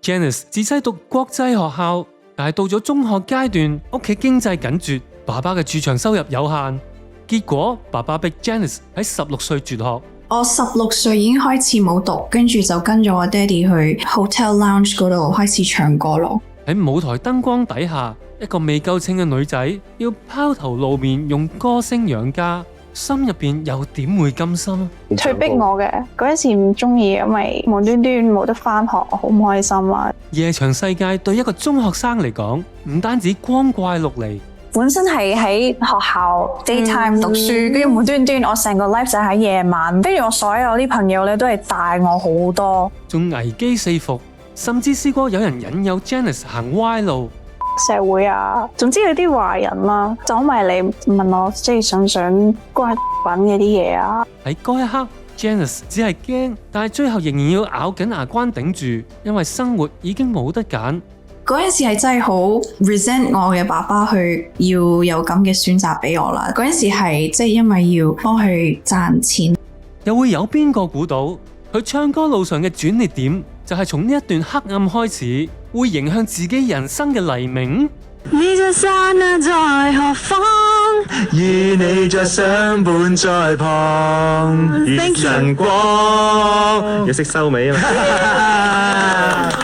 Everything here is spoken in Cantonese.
Janice 自細讀國際學校，但係到咗中學階段，屋企經濟緊絀，爸爸嘅駐場收入有限，結果爸爸逼 Janice 喺16歲輟學。我16歲已經開始舞蹈，跟住就跟咗我爹哋去 hotel lounge 嗰度開始唱歌咯。喺舞台燈光底下，一個未夠稱嘅女仔要拋頭露面，用歌聲養家，心入邊又點會甘心？佢逼我嘅，嗰陣時唔中意，因為無端端冇得返學，我好唔開心啊！夜場世界對一個中學生嚟講，唔單止光怪陸離。本身係喺學校 daytime 讀書，跟住無端端我成個 life 就喺夜晚，跟住我所有啲朋友咧都係大我好多，仲危機四伏，甚至試過有人引誘 Janice 行歪路。社會啊，總之有啲壞人啦，走埋嚟問我即係想唔想關品嗰啲嘢啊。喺嗰一刻 Janice 只係驚，但係最後仍然要咬緊牙關頂住，因為生活已經冇得揀。嗰陣時係真係好 resent 我嘅爸爸去要有咁嘅選擇俾我啦。嗰陣時係即係因為要幫佢賺錢。又會有邊個估到佢唱歌路上嘅轉捩點就係從呢一段黑暗開始，會迎向自己人生嘅黎明？你這剎那在何方？與你再相伴在旁，月晨光，要識收尾啊嘛！